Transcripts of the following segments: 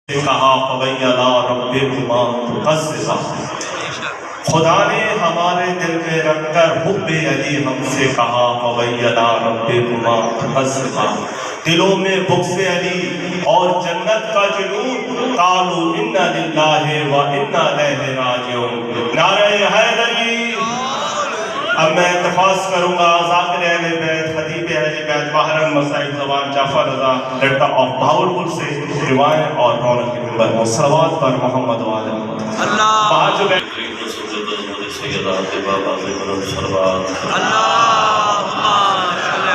کہا فَبَيَّنَا رَبِّهُمَا تُقَزِّزًا۔ خدا نے ہمارے دل میں رکھ کر حب علی ہم سے کہا فَبَيَّنَا رَبِّهُمَا تُقَزِّزًا۔ دلوں میں بغض علی اور جنت کا جنون، قالوا اِنَّا لِلَّهِ وَإِنَّا إِلَيْهِ رَاجِعُونَ۔ نعرہ حیدری۔ اب میں اتفاق کروں گا ذاکر اہل بیت، خطیب اہل بیت، ماہر مسائل زبان جعفر رضا لڑکا آف بہاولپور سے روایت اور رونق کے منبر میں صلوات پر محمد وعلی اللہ باہر جو بیٹھ سیدات بابا زبرم صلوات اللہم صلی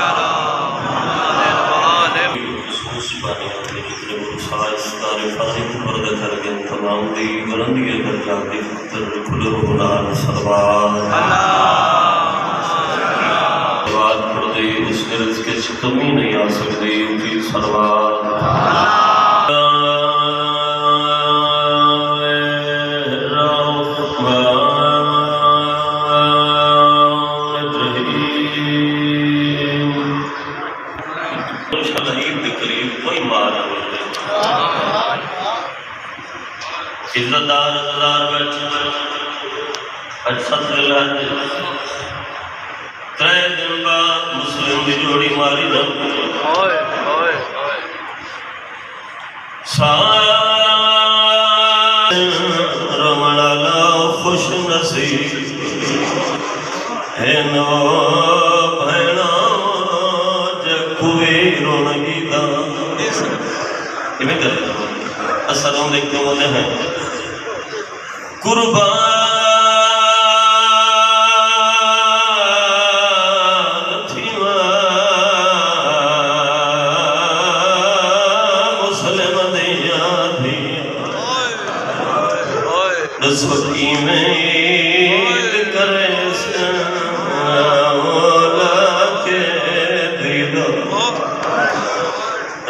علی خصوص بانیات نے جتنے مرسائز تعریفانی پردہ کر کے تمام دی بلندی درجات دی خطر کھلے رونان صلوات اللہ اس کے رزق سے کمی نہیں آ سکتی کی صلوات شہید کے قریب کوئی مار عزت دار بیٹھے اچھت الحج ترے دن بعد مسلم دی جوڑی ماری جب رمڑالا خوش نصیب ہے نو بھینا جکوی رونگی دا یہ میں کرتا ہوں اثروں دیکھتے ہونے ہیں قربان رسوتی میں عید کرے اولا کے دیدو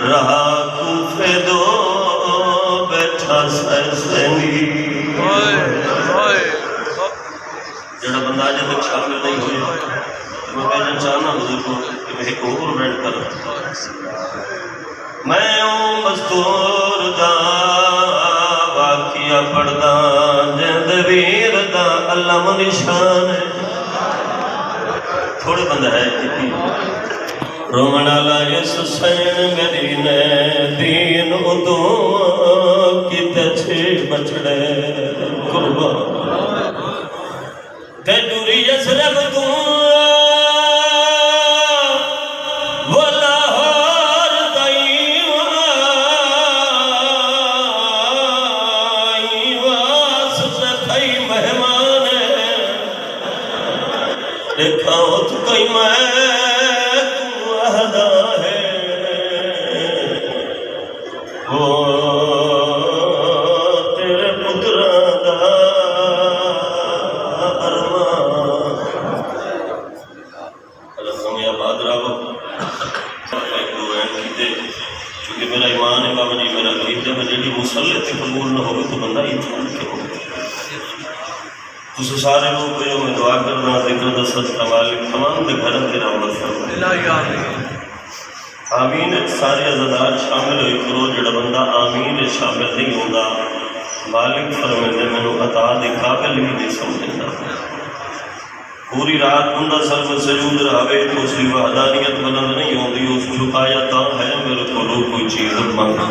رہا کوفے دو بیٹھا سینی جڑا بندہ آجے تک شامل نہیں ہوئی میں بیجن چاہنا حضور کو کہ میں ایک اور بیٹھ کر میں ہوں مستور دا واقعہ پڑھدا جندویر دا اللہ نشان ہے تھوڑے بندہ ہے کتنی رومنالا یس سین میری نے دین ادو کی تچھے بچڑے قربان تیجوری یس رب تو دیکھا ہو تو کوئی میں تو اہدا ہے وہ تیرے پترہ دا ارمان اللہ ہمیں آباد رابط ایک دو این کیتے چونکہ میرا ایمان ہے بابا جی میرا عقید جب جڑی مسلح تے قبول نہ ہوگی تو بندہ ایمان کیا ہوگی اس سارے لوگ کو میں دعا کرنا ذکر دا صدقہ مالک تمام دے گھرم دے رحمت فرمائے آمین سارے عزدار شامل ہوئی کرو جڑا بندہ آمین شامل نہیں ہوگا مالک فرمائے دے میں نے عطا دے قابل بھی نہیں سمجھتا پوری رات بندہ سر و سجود رہے تو اس کی وحدانیت بلند نہیں ہوتی اس جھکایا تا ہے میرے کو لوگ کوئی چیز مانگا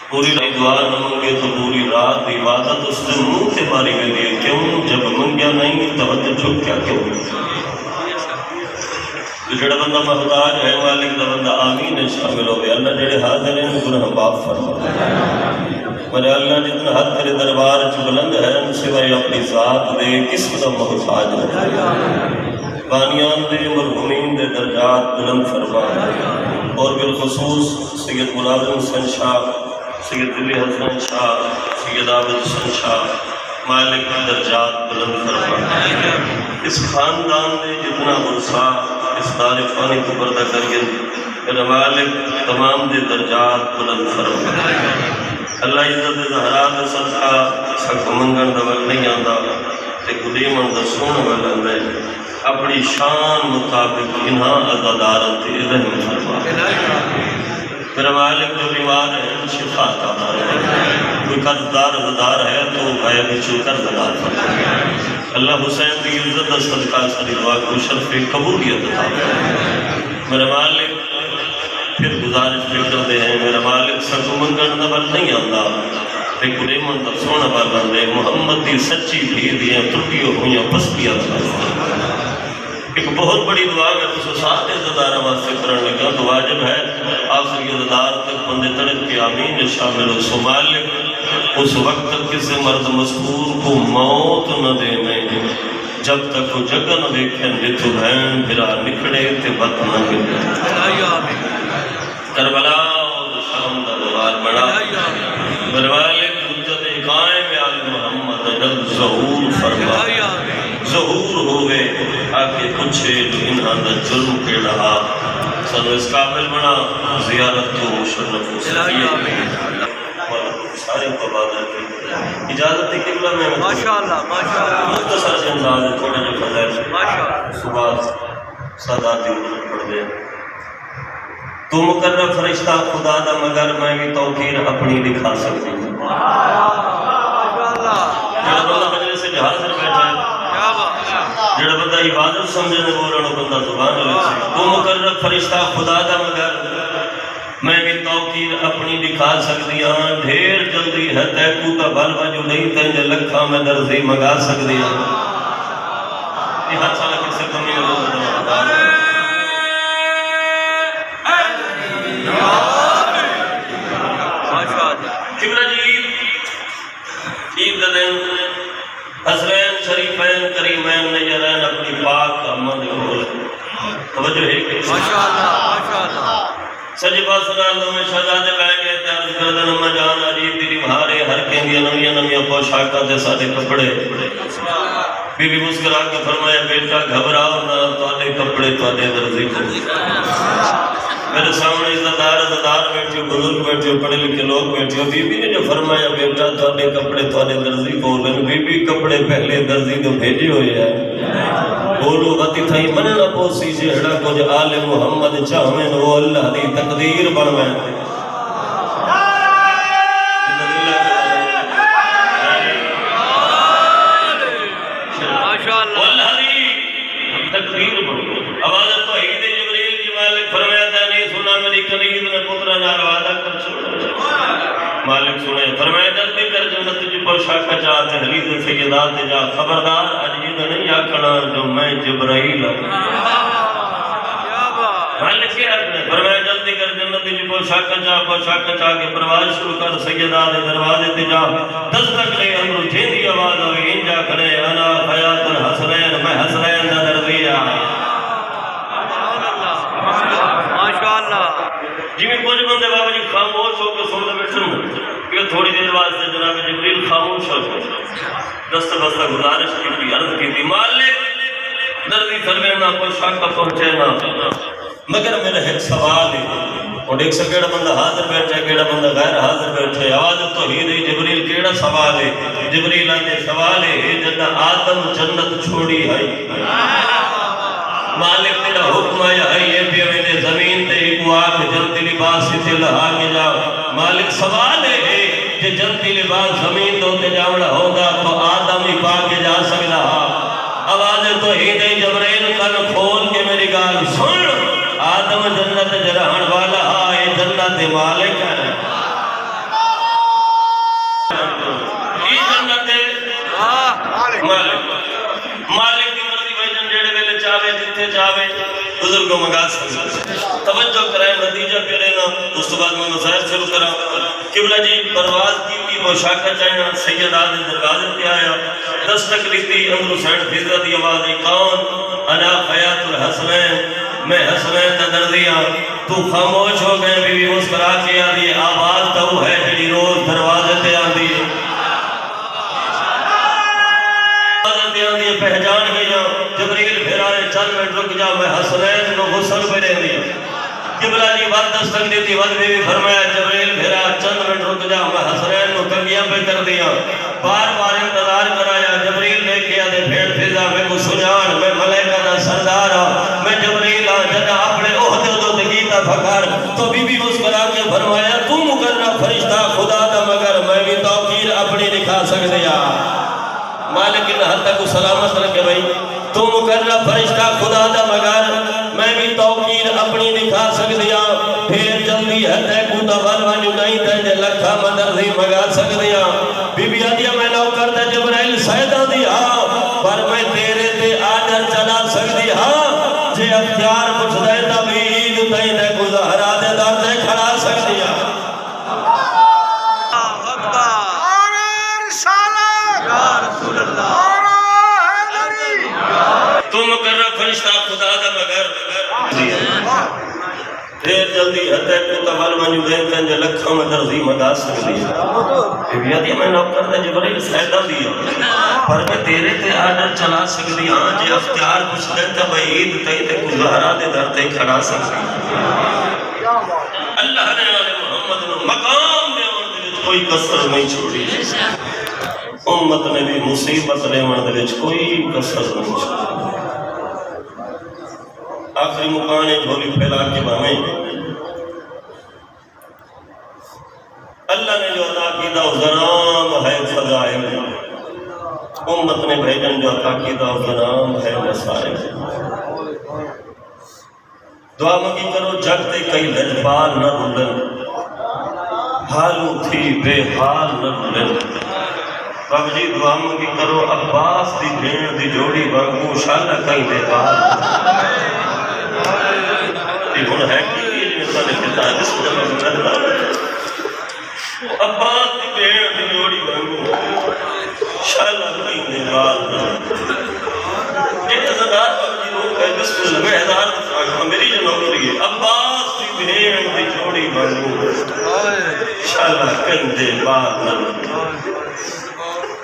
پوری رات دعا نہ منگے تو پوری رات عبادت اس دن منہ سے ماری میں دیئے کیوں جب منگیا نہیں توجہ جھک کیا کیوں تو جڑا بندہ محتاج ہے مالک دا بندہ آمین شامل ہو گیا اللہ جڑے حاضر ہیں گناہ معاف فرما میرے اللہ جتنا حد تیرے دربار چ بلند ہے ان سوائے اپنی ذات دے کس کا محتاج ہے بانیان دے مرحومین دے درجات بلند فرما اور بالخصوص سید ملازم حسین شاہ سید علی حسن شاہ سید عابد حسن شاہ مالک درجات بلند فرما اس خاندان نے جتنا برسا اس تعریفانی کو پردہ کر کے میرا مالک تمام دے درجات بلند فرما اللہ عزت زہرات صدقہ سکھ منگن دول نہیں آندہ تے قدیمن دا سون والا میں اپنی شان مطابق انہاں عزادارت رحم فرما میرا مالک جو بیمار ہے شفا عطا فرما، کوئی قرضدار عزدار ہے تو غیب بچو قرضدار فرما۔ اللہ حسین کی عزت دا صدقہ ساری دعا کو شرف قبولیت عطا فرما۔ میرا مالک پھر گزارش فکر دے ہیں، میرا مالک سکو منگن نبر نہیں آندا تے کڑے من تک سونا بار دے محمد دی سچی بھی دیاں ترکیوں ہویاں پسکیاں دعا۔ ایک بہت بڑی دعا میں خصوصات عزدار واسطے کرنے لگا تو واجب ہے آخری عزدار تک بندے تڑپ کے آمین شامل ہو۔ سو مالک اس وقت تک کسی مرد مذکور کو موت نہ دے میں جب تک وہ جگہ نہ دیکھیں جتو بہن بھرا نکڑے تے بط نہ ملے۔ کربلا اور شام دا دوار بڑا میرے مالک حجت قائم آل محمد جد ظہور فرما، ظہور ہوئے آکے پوچھے جو انہاں دا جرم کے رہا سنو اس قابل بنا زیارت تو مشرف ہو سکیے سارے کو عبادت کی اجازت قبلہ میں ماشاءاللہ مختصر سے انداز ہے تھوڑے جو فضائل صبح سادات دی پڑھ دے۔ تو مقرر فرشتہ خدا دا مگر میں بھی توقیر اپنی دکھا سکتی ہوں۔ جڑا بندہ مجلس سے جہاز سے بیٹھا ہے، جڑا بندہ عبادت سمجھنے بولنا بندہ زبان لگ سے، تو مقرر فرشتہ خدا دا مگر میں بھی توقیر اپنی دکھا سکتی ہوں۔ ڈھیر جلدی ہے تے کوتا بل وجو نہیں تینجے لکھا میں درزی مگا سکتی ہوں۔ یہ ہاتھ سالہ کس سے کمی ہے بندہ قبلہ جی عید دن حسرین شریفین کریمین نجرین اپنی پاک امن کھول توجہ ہے کہ سجی پاس اللہ میں شہزادے بہ گئے تیارز کردن اما جان عجیب دیری بھارے ہر کہیں دیا نمیاں پوشاکہ دے سارے کپڑے بی بی مسکرا کے فرمایا بیٹا گھبراؤ نہ توالے کپڑے توالے درزی کو۔ میرے سامنے عزتدار بیٹھے ہو، بزرگ بیٹھے ہو، پڑھے لکھے لوگ بیٹھے ہو، بی بی نے جو فرمایا بیٹا توالے کپڑے توالے درزی کو، بی بی کپڑے پہلے درزی تو بھیجے ہوئے ہیں۔ بولو غتی تھائی من نہ پوسی جہڑا کچھ آل محمد چاہمین وہ اللہ دی تقدیر بڑھویں۔ واللہ دی تقدیر بڑھویں۔ آواز توحید جبریل کی مالک فرمایا تھا نہیں سنا میری کنید میں پترہ ناروادہ کر چھوڑا۔ مالک سنے فرمایا جلدی کر جنت جی پوشاکہ چاہ تحرید سیدات جا خبردار عجید نہیں آکھنا جو میں جبرائیل ہوں۔ مالک کیا ہے فرمایا جلدی کر جنت جی پوشاکہ چاہ کے پرواز شروع کر سیدات دروازے تجا دستک لے امرو جیندی آواز ہوئی انجا کھنے انا خیات الحسنین میں حسنین دا دردی آئے۔ جی میں کچھ بندے بابا جی خاموش ہو کے سن بیٹھن کہ تھوڑی دیر بعد سے جناب جبریل خاموش ہو دست بستہ گزارش کی تھی عرض کی تھی مالک دردی فرمینا پوشاکہ پہنچے نا مگر میرا ایک سوال ہے اور ایک سے کیڑا بندہ حاضر بیٹھے کیڑا بندہ غیر حاضر بیٹھے آواز توحید ہے جبریل کیڑا سوال ہے جبریل آنے سوال ہے جنہ آدم جنت چھوڑی ہے مالک تیرا حکم آیا ہے یہ بھی میرے زمین تے ایک آگ جنتی لباس سے لہا کے جا مالک سوال ہے کہ جنتی لباس زمین دوتے جاوڑا ہوگا تو آدم ہی پا کے جا سکتا آواز توحید جبریل کن کھول کے میری گال سن آدم جنت جرہن والا آئے جنت مالک ہے یہ جنت مالک مالک کی مرضی بھائی جنڈے ویلے چاہے جتے چاہے بزرگوں مگا سکتے توجہ کرائے نتیجہ کرے نا اس تو بعد میں مسائل شروع کرا قبلہ جی پرواز کی پوشاکہ چاہیے سید آدھے دروازے پہ آیا دستک لیتی امر حسین فضا دی آواز کون انا خیات الحسنین میں حسنین دا دردیا تو خاموش ہو گئے بی بی مسکرا کے آدھی آواز تو ہے جڑی روز دروازے پہ آدھی پہچان گیا جبریل پھرائے چل میں رک جا میں حسنین کو غسل پہ رہ دیا قبلہ جی بات دستک دیتی وقت بھی فرمایا جبریل پھرا چند منٹ رک جا میں حسنین کو کنگیاں پہ کر دیا بار بار انتظار کرایا جبریل نے کیا دے بھیڑ پھیزا میں کو سجان میں ملیکہ دا سردارا میں جبریل جنہ اپنے عہدے دو تکیتا پھکار تو بی بی مسکرا کے فرشتہ خدا دا مگر میں بھی توقیر اپنی دکھا سکتے یا مالک ان حد تک سلامت رکھے بھائی تو مقرر فرشتہ خدا دا مگر میں بھی توقیر اپنی دکھا سکتے یا پھر جلدی ہے تے کو دا ون نہیں تے لکھا مدر دی مگا سکتے یا بی بی آدیا میں نوکر تے جبرائیل سیدہ دیا پر میں تیرے تے آجر چلا سکتی ہاں جے اختیار کچھ دے تبید تین دے گزہرا دے در دے کھڑا سکتی یا تو مقرر فرشتہ خدا دا مگر دیر جلدی حتے کو تبال منجو دین تین جو لکھا میں درزی مگا سکتی ہے بی آدھی میں نوکر تے جبرائیل سیدہ دیا پر میں تیرے تے آڈر چلا سکتی ہاں جے اختیار کچھ دین تے بعید تے کو زہرا دے در تے کھڑا سکتی اللہ نے آلے محمد نے مقام نے کوئی کسر نہیں چھوڑی امت نے بھی مصیبت نے مردلچ کوئی کسر نہیں چھوڑی آخری مکانے جھولی پھیلا کے بہمیں اللہ نے جو عطا کیدا ظلام ہے فضائل امت نے بھیجن جو عطا کیدا ظلام ہے مسائل دعا مکی کرو جگتے کئی لجپال نہ رولن حالو تھی بے حال نہ رولن باب جی دعا مکی کرو عباس دی بھین دی جوڑی بانگو شالہ کئی بے حال ہن ہے کہ یہ مثال کتا ہے جس میں اللہ عباس دی بھین دی جوڑی بانگو شالہ کئی بے حال یہ ازدار باب جی لوگ ہے بسم اللہ میں ہزار دفعہ میری جو نوکری ہے عباس دی بھین دی جوڑی بانگو شالہ کندے بار نہ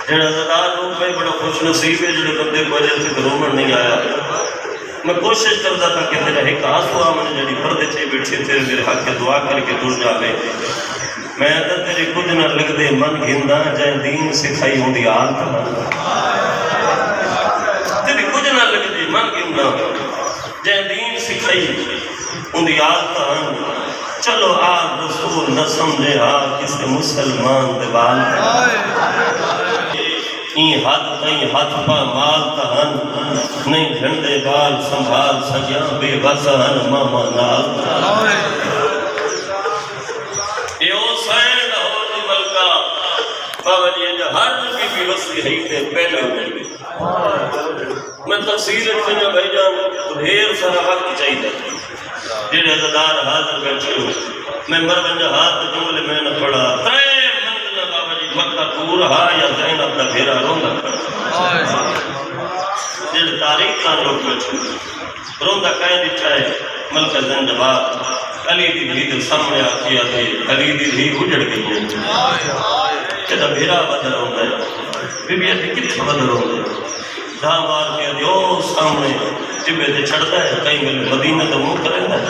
جڑا ازدار لوگ میں بڑا خوش نصیب ہے جڑے بندے کو وجہ سے رومن نہیں آیا میں کوشش کرتا تھا کہ میرا ایک آسوا میں جڑی پردے چھے بیٹھے تھے میرے حق کے دعا کر کے دور جاوے میں اندر تیری کچھ نہ لگ دے من گھندہ جائے دین سکھائی ہوں دی آل تھا تیری کچھ نہ لگ دے من گھندہ جائے دین سکھائی ہوں دی آل تھا چلو آل رسول نہ سمجھے آل کسی مسلمان دے بال تھا این ہاتھ تائیں ہاتھ پا مال تہن نہیں جھنڈے بال سنبھال سجیاں بے بسہن ماما نال یہ حسین لاہور دی ملکہ بابا جی جو ہر بھی وصلی ہے تے پہلے ہوئے میں تفصیل اٹھنے بھائی جان ڈھیر سارا وقت چاہیے جڑے عزدار حاضر بیٹھے ہو میں مرون جہاد جملے میں نہ پڑھا مکہ دور ہا یا زینب دا بھیرا روندہ جل تاریخ کا لوگ بیٹھے روندہ کہیں دی چاہے ملکہ زندباد علی دی بھی سامنے آکیا تھے علی دی بھی اجڑ گئی ہے جدہ بھیرا بدر روندہ ہے بی بی ایتی کتنے بدر روندہ ہے جہاں مار کے دیو سامنے جبے دے چھڑتا ہے کہیں ملے مدینہ تو منہ کریں ہے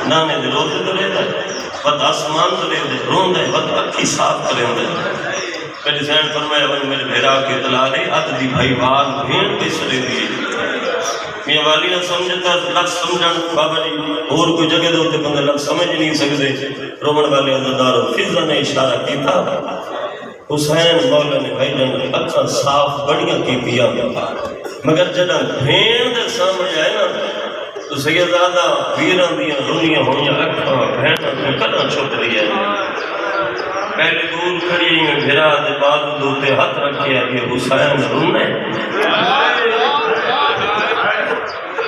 نانے دے روزے تو رہتا ہے بد آسمان تو رہتے روندہ ہے بد اکھی صاف کریں دے پہلے زین فرمایا بھائی میرے بھیرا کے اطلاع دے عددی بھائی بال بھین پہ سرے دیئے میاں والی نہ سمجھتا لفظ سمجھن بابا جی اور کوئی جگہ دے ہوتے بندے لفظ سمجھ نہیں سکتے رومن والے عزدار فضہ نے اشارہ کی تھا حسین مولا نے بھائی جن اکھا صاف بڑیاں کی پیا مگر جدہ بھین دے سامنے آئے نا تو سیدادہ ویران دیا رونیاں ہوئیاں اکھا بھینا تو کنا چھوٹ رہی ہے پہلے دور کھڑی ہیں بھرا دے بعد دوتے ہاتھ رکھے آگے حسین رونے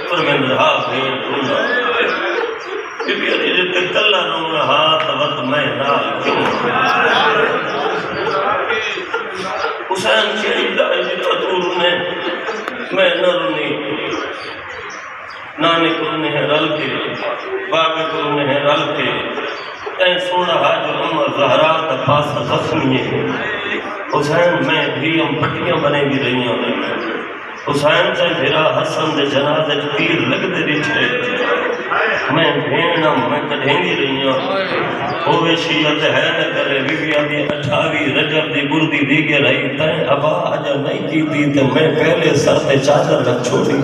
پر میں رہا بھین رونا کہ بھی علی جتے کلہ رونا ہاتھ وقت میں نال کیوں حسین کی عیدہ جتا تو رونے میں نہ رونی نانے کو رونے ہیں رل کے بابے کو رونے ہیں رل کے اے سوڑا جو امہ زہرا تفاس زخمی ہے حسین میں بھی ہم پٹیاں بنے بھی رہی ہیں حسین سے بھیرا حسن دے جنازے تیر لگ دے رچھے میں بھینا میں کڑھیں گی رہی ہوں ہوئے شیعت ہے نہ کرے بی بی آدھی 28 رجب دی بردی دیگے رہی تائیں ابا آجا نہیں کی تھی تو میں پہلے سر تے چادر رکھ چھوڑی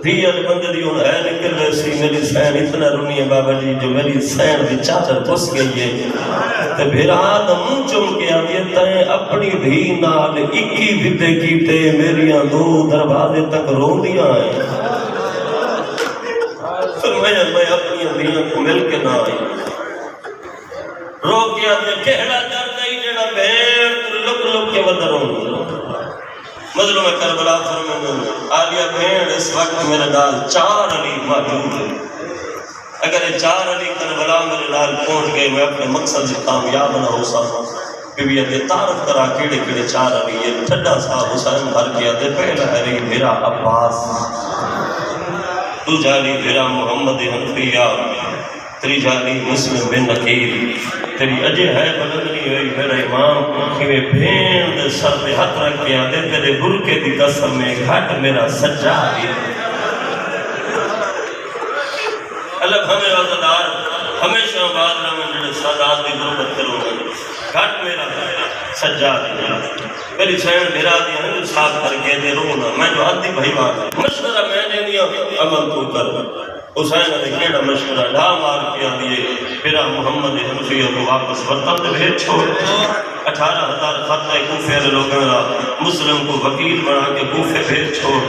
دھیل بندے دی ہوں ہے نکل ویسی میری سین اتنا رونی ہے بابا جی جو میری سین دی چادر پس گئی ہے تے بھیرا آدم چم کے آدھے تائیں اپنی دھی نال 21 بدے کیتے میریاں 2 دروازے تک رون دیا ہیں فرمایا میں اپنی دھیاں کو مل کے نہ آئی رو کے آدھے کہڑا درد ہے جڑا بھیڑ لک لک کے ودر ہوں مظلوم کربلا فرمانے آلیا بھیڑ اس وقت میرے نال 4 علی موجود ہے اگر یہ 4 علی کربلا میرے نال پہنچ گئے میں اپنے مقصد سے کامیاب نہ ہو سکتا بی بی یہ تعارف کرا کیڑے کیڑے 4 علی یہ ٹھڈا صاحب حسین بھر کیا دے پہلا ہے میرا عباس دوجا علی میرا محمد حنفیہ تیجا علی مسلم بن عقیل تیری اجے ہے بلندنی ہوئی میرا امام کہ میں بھین دے سر دے ہاتھ رکھ کے آدھے تیرے برکے دی قسم میں گھٹ میرا سجا ہے اللہ ہمیں عزدار ہمیشہ بعد رحمن جڑے سادات دی برکت کروں گھٹ میرا سجا ہے میری سین میرا دیا ہے صاف کر کے دے رونا میں جو حدی بھائی بات مشورہ میں نے دیا عمل تو کر حسین نے کیڑا مشورہ ڈھا مار کیا دیے میرا محمد حنفیہ کو واپس وطن دے بھیج چھوڑ 18,000 خطہ کوفے والے لوگوں را مسلم کو وکیل بنا کے کوفے بھیج چھوڑ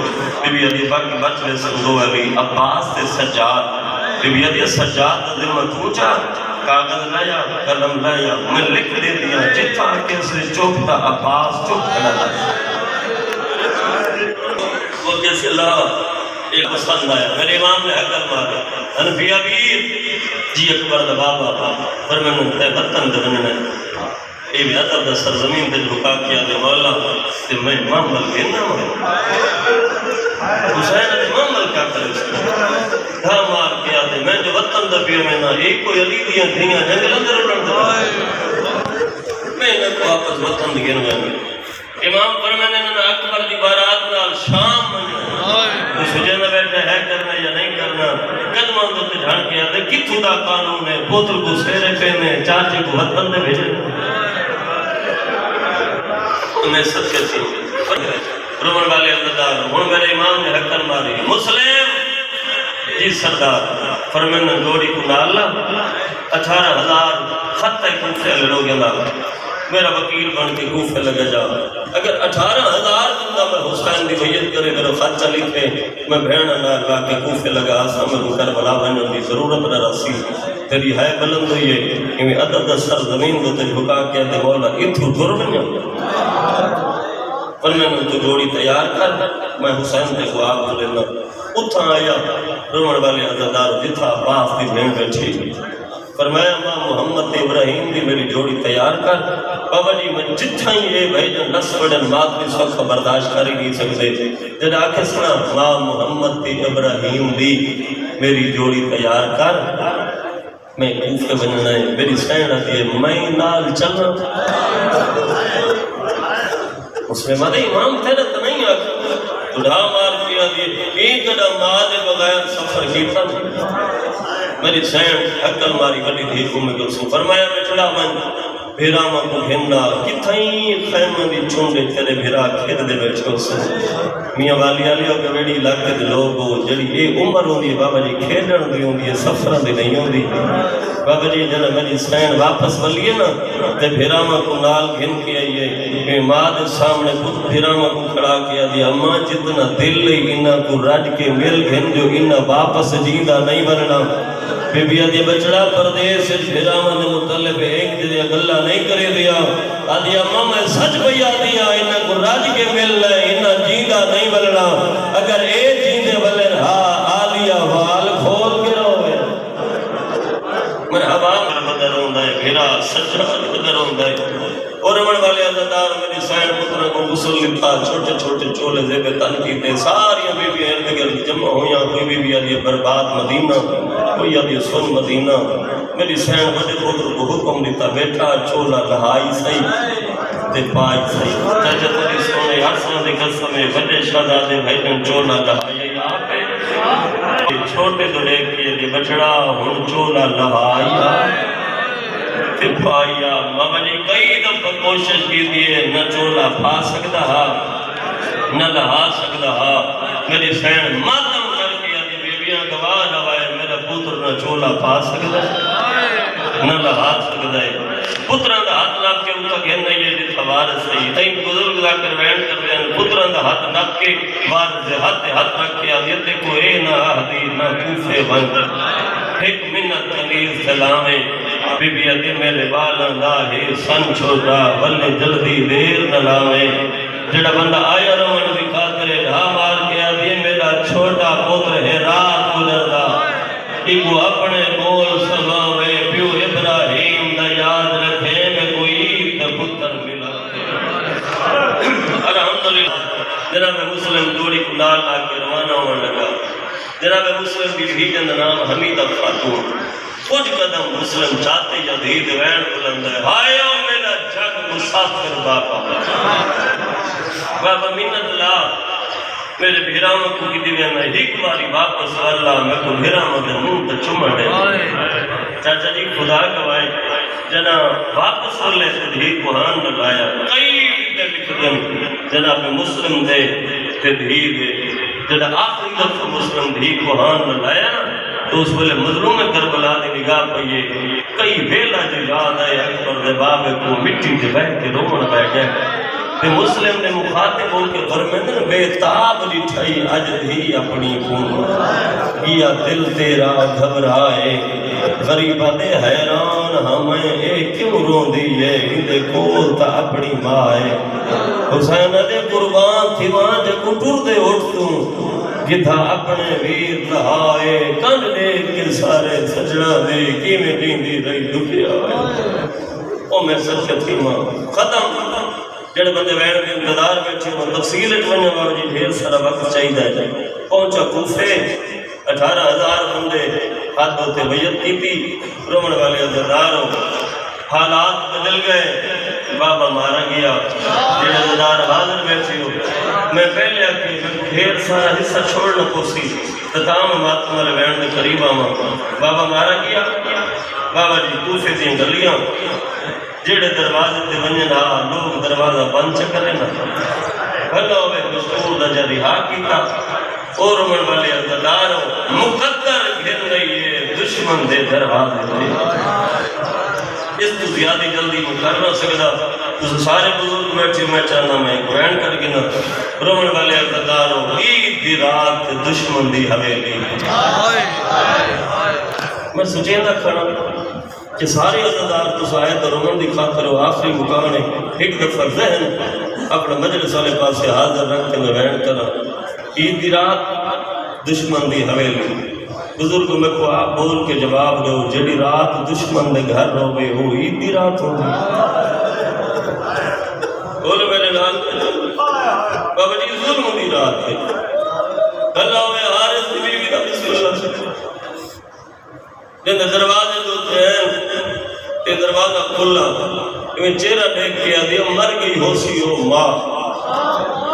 بی بی علی باقی بچ لے سندو علی عباس تے سجاد بی بی علی سجاد دا ذمہ پوچھا کاغذ لایا قلم لایا میں لکھ دے دیا جتھا کے سے چوپتا عباس چوپ کھڑا وہ کیسے اللہ ایک پسند آیا میرے امام نے حقل مارا حنفیہ بیر جی اکبر دا بابا فرمانوں تے وطن دے بننے اے بھی عدب دا سرزمین دے جھکا کیا دے مولا تے میں امام مل کے نہ حسین نے امام مل کیا کرے ڈھا مار کیا دے میں جو وطن دا پیو میں نہ ایک کوئی علی دیاں دھیاں جنگل اندر اڑن دے میں نے واپس وطن دے گن گئے امام فرمانے نے اکبر دی بارات نال شام میں سجے نہ بیٹھے ہے کرنا یا نہیں کرنا قدموں تے جھڑ کے آدھے کتھوں دا قانون ہے پوتر کو سیرے پہنے چاچے کو وطن دے بھیجے میں صدقے سے رومن والے عزدار ہوں میرے امام نے حقل ماری مسلم جی سردار فرمانے جوڑی کو نالا 18,000 خطہ کوفے والے لوگ لا میرا وکیل بن کے کوفے لگا جا اگر 18,000 بندہ میں حسین دی بیعت کرے میرا خط لکھے میں بھیڑا نہ لا کے کوفے لگا آسا میں کربلا بننے کی ضرورت نہ رسی تیری ہے بلند ہوئی ہے کہ میں عدد دا سر زمین کو تے جھکا کے دے مولا اتھو دھر بنیا پر میں نے تو جوڑی تیار کر میں حسین تے کو آپ لینا اتھا آیا رومن والے عزدار جتھا عباس دی بھین بیٹھی فرمایا ماں محمد ابراہیم دی میری جوڑی تیار کر بابا جی میں جتھا ہی اے بھائی جو نس پڑن مات بھی سوکھ برداشت کری نہیں سکتے جد آکھے سنا ماں محمد ابراہیم دی میری جوڑی تیار کر میں کوفے بننا ہے میری سینہ دیئے میں نال چلنا اس میں مدہ امام تیرا تو نہیں آکھا تُڑھا مار کیا دیئے ایک گڑا ماں بغیر سفر کیتا میری سین حقل ماری بڑی دھی میں گلسوں فرمایا میں چڑھا من بھیرا ماں کو گھنڈا کتھائیں خیمہ دی چھوڑے تیرے بھیرا کھید دے بیٹھو سے میاں والی آلیوں کے بیڑی لگتے دے لوگو جڑی اے عمر ہوں دی بابا جی کھیڑن دی ہوں دی سفرہ دی نہیں ہوں دی بابا جی جنہ میری سین واپس ولیے نا تے بھیرا ماں کو نال گھن کے آئیے کہ ماں دے سامنے خود بھیرا ماں کو کھڑا کیا دیا اماں جتنا دل لئی انہا کو رج کے مل گھن جو انہا واپس جیندہ نہیں بننا بی بی آدھی بچڑا پردیس بھیرامہ نے مطلب ایک دیا گلہ نہیں کرے دیا آدھی اماں میں سچ بھئی آدھیا انہا کو راج کے مل لے انہا جیندہ نہیں بلنا اگر اے جیندے بلن آدھیا وال کھول کے روے مرحبا بدر ہوندہ ہے بھیرا سجاد بدر ہوندہ ہے اور امن والے عزدار میری سائن پترہ کو غسل لکھا چھوٹے چھوٹے چولے زیب تن کیتے ساری بی بی ارد گرد جمع ہویا کوئی بی بی آدھی برباد مدینہ کوئی آدھی سن مدینہ میری سائن بڑے پتر کو حکم دیتا بیٹھا چولا لہائی سہی تے پائی سہی جاجہ تری سونے ہر سن دے قسم میں بڑے شہزادے بھائیٹن چولا لہائی آپ ہے چھوٹے تو دیکھ کے بچڑا ہن چولا لہائی پایا ماما جی کئی دفعہ کوشش کی دیئے نہ چولا پھا سکتا ہا نہ لہا سکتا ہا میری سین ماتم کر نہ چولا پا سکتا ہے نہ لہا سکتا ہے پتران دا ہاتھ ناپ کے اتھا گھن نہیں ہے جتھا وارث ہے تین بزرگ دا کر وین کر دیں پتران دا ہاتھ ناپ کے وارث ہاتھ رکھ کے آدھیتے کو اے نہ آہدی نہ کوفے بند ایک منت کنیز سلامے بی بی ادھی میرے والا لاہے سن چھوٹا بلے جلدی دیر نہ لاوے جڑا بندہ آیا روان بھی خاطرے ڈھا مار کے آدھی میرا چھوٹا پتر ہے رات گزردا ایکو اپنے بول سماوے پیو ابراہیم دا یاد رکھے میں کوئی تا پتر ملا الحمدللہ جناب مسلم دوڑی کو نال آ کے روانہ ہونے لگا جناب مسلم بھی بھیجن نام حمیدہ خاتون کچھ قدم مسلم چاہتے یا دید وین بلند ہے آیا میرا جگ مسافر بابا منت لا میرے بھیرام کو کی دیوے میں ایک باری واپس اللہ میں کو بھیرام دے منہ تا چمڑ دے چاچا جی خدا گوائے جنا واپس اللہ سے دھید وہاں نہ لایا کئی دے لکھ دیں جناب مسلم دے دھید جنا آخری دفع مسلم دھید وہاں نہ لایا تو اس ویلے مظلوم کربلا دی نگاہ پئیے کئی ویلا جو یاد آئے اکبر دے باب کو مٹی دے بہ کے رومن بہ گئے تے مسلم نے مخاطب ہو کے فرمائے بے تاب لٹھائی اج دھی اپنی خون کیا دل تیرا گھبرائے غریبہ دے حیران ہمیں اے کیوں رون دیئے اندے کول تا اپنی مائے حسین دے قربان تھی وہاں جے کٹور دے اٹھتوں گدھا اپنے ویر لہائے کن دیکھ کے سارے سجڑا دے کی میں دیندی رہی دکھیا ہے او میں سچ تھی ماں ختم جڑے بندے وین کے انتظار بیٹھے ہوں تفصیل اٹھونے بابا جی ڈھیر سارا وقت چاہی دے پہنچا کوفے 18,000 بندے ہاتھ ہوتے بیعت کی تھی رومن والے عزدار ہو حالات بدل گئے بابا مارا گیا جڑے عزدار حاضر بیٹھے ہو میں پہلے آکی میں ڈھیر سارا حصہ چھوڑنا پوسی تتام ماتم والے وین دے قریب آما بابا مارا گیا بابا جی کوفے تھیں گلیاں جڑے دروازے تے ونجن لوگ دروازہ بند چکرے نا بھلا ہوئے مشکور دا جا رہا کیتا اور رومن والے عزدار ہو مقدر گھر رہی ہے دشمن دے دروازے تے اس تو زیادہ جلدی میں کر نہ سکتا اس سارے بزرگ بیٹھے میں چاہنا میں گرین کر گنا رومن والے عزدار ہو عید دی رات دشمن دی حویلی میں سوچیں نہ کھڑا کہ سارے عزدار تو سائے رومن دی خاطر و آخری مکان ہے ایک دفعہ ذہن اپنا مجلس والے پاس سے حاضر رکھ کے میں بیان کرا عید دی رات دشمن دی حویلی بزرگوں میں کو آپ بول کے جواب دو جڑی رات دشمن دے گھر روے ہو عید دی رات ہوگی بولے میرے لال بابا جی ظلم دی رات ہے اللہ ہوئے حارث دی بیوی دا بسم اللہ سے جن دروازے دوتے ہیں کہ دروازہ کھلا میں چہرہ دیکھ کے آدھی مر گئی ہو سی ہو ماں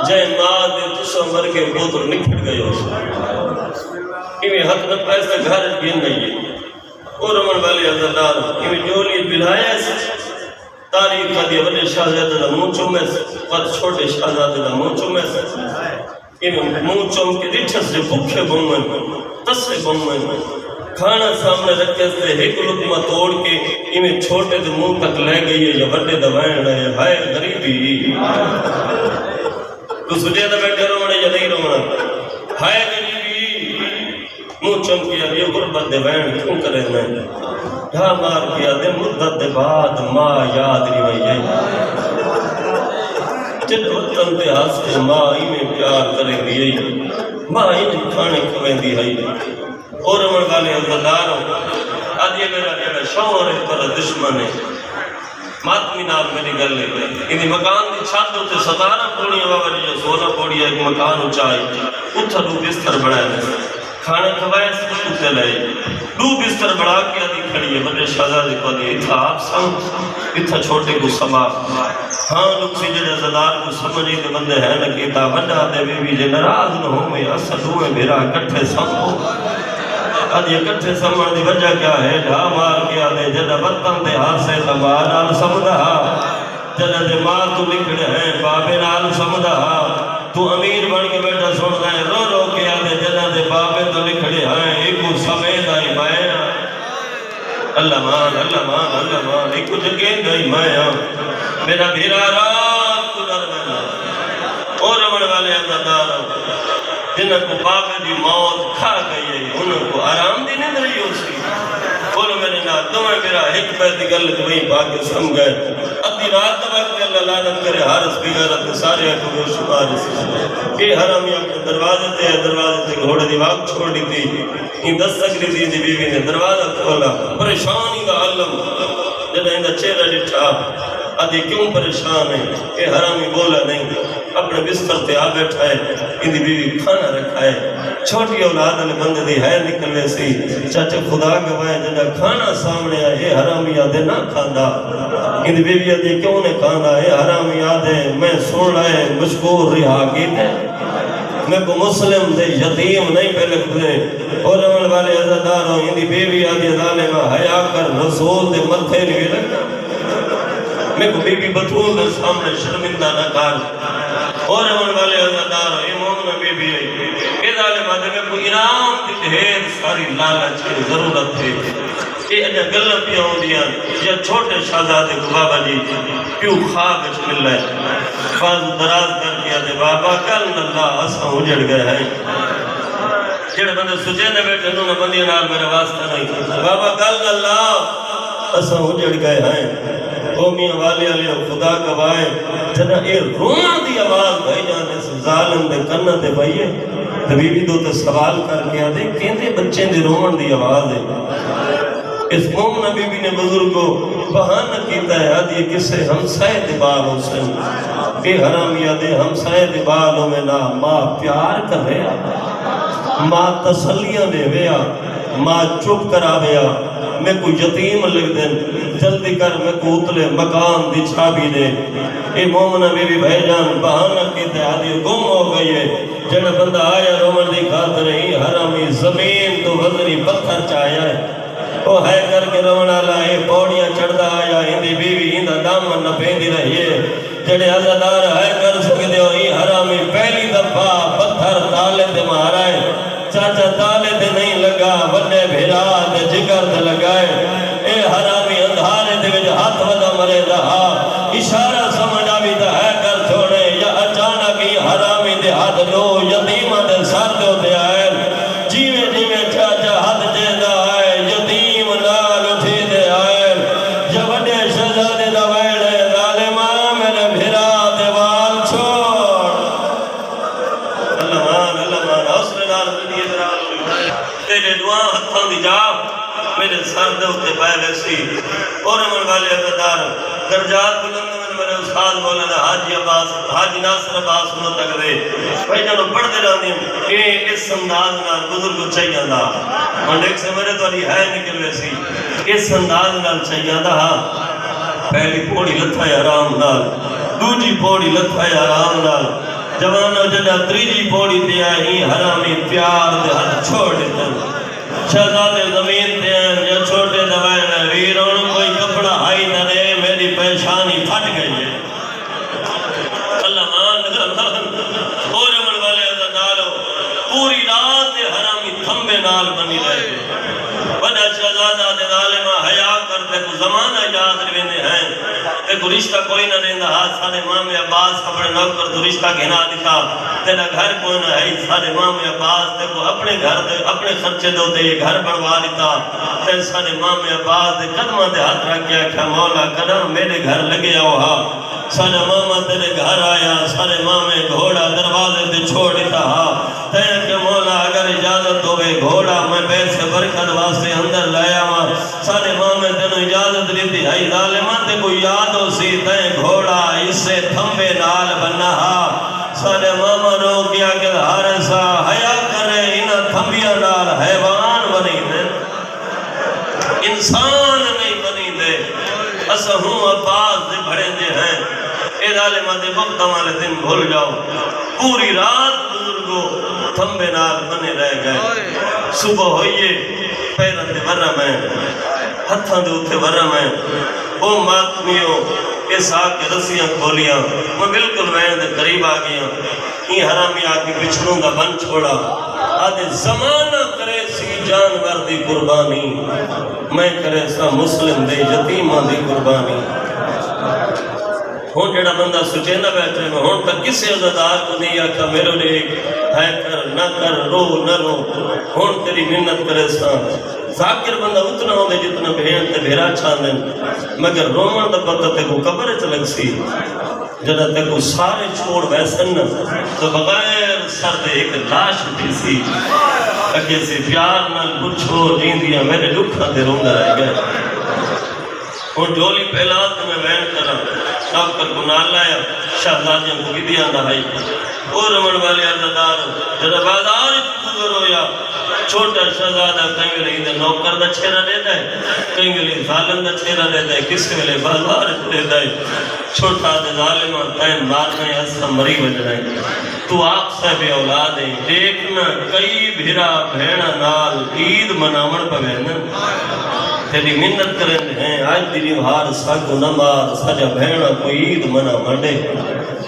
جائے ماں دے تسا مر کے بوتر نکھڑ گئی ہو سی میں حق نہ پیسے گھر گن گئی ہے اور رمن والے عزدار میں جولی بلائے تاریخ کا دیا بڑے شہزادہ دا منہ چومے سے قد چھوٹے شہزادہ دا منہ چومے سے منہ چوم کے ریٹھس سے بکھے بمن تسے بمن کھانا سامنے رکھے سے ایک لقمہ توڑ کے انہیں چھوٹے دے منہ تک لے گئی ہے یا بڑے دوائن رہے ہائے غریبی تو سجے دا بیٹھے رومنے یا نہیں رومنا ہائے غریبی منہ چمکیا یہ غربت دوائن کیوں کرے میں ڈھا مار کیا دے مدت دے بعد ماں یاد نہیں جن وطن دے ہاستے ماں انہیں پیار کریں دی ماں انہیں کھانے کھویں دی ہے اور رمن والے عزدار ہو آج یہ میرا جڑا شوہر ہے پر دشمن ہے ماتمی نال میری گل لے انہی مکان دی چھت ہوتے 17 پوڑیاں بابا جی جو 16 پوڑیاں ایک مکان اونچائی اتھا دو بستر بڑھائے کھانے کھوائے سے لے دو بستر بڑھا کے آدھی کھڑی ہے بڑے شہزادے کو دی اتھا آپ سم اتھا چھوٹے کو سما ہاں لوگ سی جڑے عزدار کو سمجھی دے بندے ہیں نکیتا بڑا دے بی جے نراز نہ ہو میں اصل ہوئے میرا کٹھے سم ہو آج یہ کٹھے سمجھ دی وجہ کیا ہے ڈھا مار کیا دے جدہ وطن دے ہاتھ سے تباہ نال سمدھا جدہ دے ماں تو لکھڑے ہیں بابے نال سمدھا تو امیر بن کے بیٹا سنتا ہے رو رو کے آدھے جنہ دے بابے تو لکھڑے ہیں ایک سمیت آئی میں اللہ مان اللہ مان اللہ مان ایک جگہ گئی میں میرا بھیرا رات کو در میں اور رمن والے عزتدار جنہ کو بابے دی موت کھا گئی ہے انہوں کو آرام دی نہیں رہی ہو سی بولو میرے نات تمہیں میرا حکمت دی گل وہیں باقی سمجھ گئے ادھی رات وقت اللہ لعنت کرے حارس بغیرت سارے کو بے شمار کہ حرامی اپنے دروازے تے گھوڑے دی واقع چھوڑ دی تھی ان دستک دی دی بیوی نے دروازہ کھولا پریشانی کا علم جنہ اندہ چہرہ ڈٹھا آدھی کیوں پریشان ہے کہ حرامی بولا نہیں اپنے بستر تے آ بیٹھا ہے اندھی بیوی کھانا رکھا ہے چھوٹی اولاد نے بندے دی ہے نکلوے سی چاچے خدا گوائے جنہ کھانا سامنے آئے اے حرامی آدھے نہ کھاندہ اندھی بیوی آدھے کیوں نے کھاندہ اے حرامی آدھے میں سن لائے مشکور رہا گیتے میں کو مسلم دے یتیم نہیں پہ لگ دے اور رمن والے عزتداروں اندھی بیوی آدھے ظالمہ حیا کر رسول دے متھے نہیں لگتا میں کو بی بی بطول دے سامنے شرمندہ نہ کر اور رمن والے عزتداروں یہ مومن بی بی ہے کہ ظالمہ دے میں کو انعام دی ڈھیر ساری لالچ کی ضرورت ہے کہ اجا گلہ پیا ہوں دیا یا چھوٹے شہزادے کو بابا جی کیوں خواب اچھ مل رہے فاضل دراز کر کیا دے بابا کل اللہ اساں اجڑ گئے ہیں جڑے بندے سجے نے بیٹھے انہوں نے بندی نال میرے واسطہ نہیں بابا کل اللہ اساں اجڑ گئے ہیں قومیاں والے علیہ خدا گوائے جنہ اے روان دی آواز بھائی جانے سے ظالم دے کنہ دے بھائیے طبیبی دو تے سوال کر کے آدھے کہندے بچے دے روان دی آواز ہے اس مومن بی بی نے بزرگ کو بہانہ کیتا ہے آدھی کسے ہمسائے دبال ہو سن کہ حرامی آدھے ہمسائے دبالوں میں نہ ماں پیار کر رہا ماں تسلیاں دے ویا ماں چپ کرا ویا میں کو یتیم لکھ دیں جلدی کر میں کو اتلے مکان دی چھابی دے اے مومنہ بی بی بھائی جان بہانہ کیتے آدھی گم ہو گئی ہے جنہ بندہ آیا رومن دی خاطر ہی حرامی زمین تو وزنی پتھر چاہیا ہے وہ ہے کر کے رونا لائے پوڑیاں چڑھدا آیا ہندی بیوی ہندہ دامن نہ پیندی رہیے جڑے عزدار ہے کر سکتے ہو ہی حرامی پہلی دفعہ پتھر تالے دے مارا ہے چاچا تالے دے نہیں لگا وڈے بھیرا دے جگر دے لگائے اے حرامی اندھارے دے وچ ہاتھ ودا مرے رہا اشارہ سمجھا بھی دا ہے کر چھوڑے یا اچانک ہی حرامی دے ہاتھ دو یتیمہ دے سر دے ہوتے آئے جیوے جیوے چاچا ہاتھ جیدہ آئے یتیم نال اٹھی دے آئے یا وڈے شہزادے دا ویڑے ظالمہ میرے بھیرا دے وال چھوڑ اللہ مان حوصلے نال ملی ادرال تیرے دعا ہتھاں دی جا میرے سر دے ہوتے پائے ویسی اور امن والے عزتدار درجات بلند میں میرے استاد مولانا حاجی ناصر عباس انہوں تک دے بھائی جانو پڑھ دے رہا کہ اس انداز نال بزرگ چاہیے دا منڈیک سے میرے تو علی ہے نکل ویسی اس انداز نال چاہیے دا پہلی پوڑی لتھا ہے آرام نال دوجی پوڑی لتھا ہے آرام نال جوانو جنہ تریجی پوڑی دیا ہی حرامی پیار دے ہاتھ چھوڑ دیتا شہزادے زمین دے یا چھوٹے دوائن ویرون کوئی کپڑا آئی نہ دے میری پریشانی پھٹ گئی ہے اللہ مان اور امن والے عزتدارو پوری رات حرامی تھمبے نال بنی رہے وڈا شہزادہ دے ظالمہ حیا کرتے کو زمانہ یاد رہنے ہیں تے کو رشتہ کوئی نہ دیندہ ہاتھ سارے امام عباس اپنے نوکر تو رشتہ گھنا دیتا تیرا گھر کوئی نہ ہے سارے امام عباس تے کو اپنے گھر دے اپنے خرچے دوتے یہ گھر بڑھوا دیتا تے سارے امام عباس دے قدمہ دے ہاتھ رکھ گیا کہ مولا کرم میرے گھر لگے آؤ ہاں سارے ماما تیرے گھر آیا سارے مامے گھوڑا دروازے تے چھوڑ دیتا ہاں تے کہ مولا اگر اجازت ہوئے گھوڑا میں پیسے برکت واسطے اندر لایا ہاں سارے مامے تینوں اجازت لیتی ہے ظالمان تے کو یاد ہو سی تے گھوڑا اس سے تھمبے نال بنا ہاں سارے ماما رو کیا کہ حارسا حیا کرے انہ تھمبیاں نال حیوان بنی دے انسان نہیں بنی دے اسا ہوں عباس دے بھڑے دے ہیں اے ظالمہ دے وقت والے دن بھول جاؤ پوری رات بزرگو تھمبے نال بنے رہ گئے صبح ہوئیے پیرن دے ورم ہے ہتھاں دے اتھے ورم ہے او ماتمیوں اس آگ کے رسیاں کھولیاں میں بالکل وین دے قریب آ گیا یہ حرامی آگے پچھڑوں دا بن چھوڑا آدھے زمانہ کرے سی جانور دی قربانی میں کرے سا مسلم دے یتیمہ دی قربانی ہون جڑا بندہ سچیندہ بیٹھے میں ہون تک کسی عزدار کو نہیں آکھا میرے لئے ہے کر نہ کر رو نہ رو ہون تیری منت کرے سا ذاکر بندہ اتنا ہو دے جتنا بہن تے بھیرا چھاندن مگر رومن دا پتہ تے کو قبر چلگ سی جدہ تے کو سارے چھوڑ بیسن تو بغیر سر دے ایک لاش اٹھی سی اگے سے پیار نہ پوچھو جیندیاں میرے لکھا تے روندہ رہ گئے اور ڈولی پہلات میں وین کرا سب پر گناہ لایا شہزادیاں کو بھی دیا نہ آئی اور رمن والے عزدار جدہ بازار گزر ہویا چھوٹا شہزادہ کہیں گے لئے نوکر دا چھیرہ دے دائے کہیں گے لئے ظالم دا چھیرہ دے دائے کس کے لئے بازار دے دائے چھوٹا دے ظالمان تین مارنا ہے اسا مری وجہ ہے تو آپ صاحب اولاد ہیں دیکھنا کئی بھیرا بھیڑا نال عید منامن پوینا تیری منت کریں ہیں آج دیلی ہار ساگو نمار سجا بھیڑا کوئی عید منا منڈے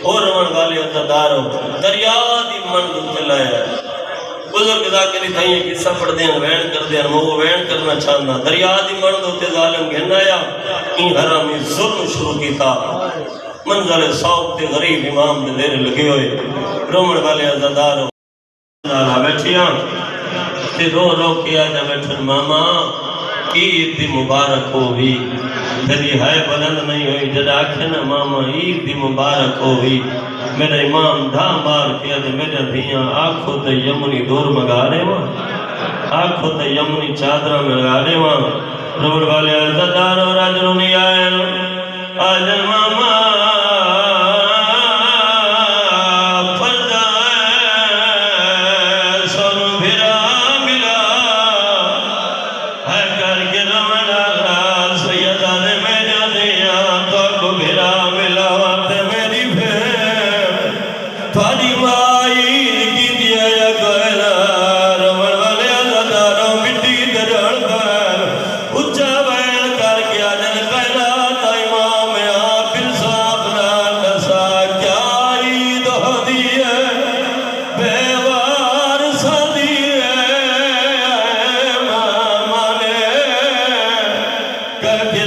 اور رمن والے عزداروں دریا دی مندو چلایا بزرگ ذاکری تھا یہ قصہ پڑھ دیں وین کر دیں وہ وین کرنا چاہنا دریا دی مندو تے ظالم گھنایا این حرامی ظلم شروع کی تھا منظر صوب تے غریب امام دے دیر لگے ہوئے رمن والے عزداروں نالا بیٹھیاں تے رو رو کیا جا بیٹھن ماما عید دی مبارک ہوئی جدی ہے بلند نہیں ہوئی جد آکھے نا ماما عید دی مبارک ہوئی میرا امام دھا مار کیا دے میرا دھیاں آنکھو تے یمنی دور مگا رہے وہاں آنکھو تے یمنی چادرہ مگا رہے وہاں ربر والے عزدار اور آجروں نہیں آئے آجر ماما کر کے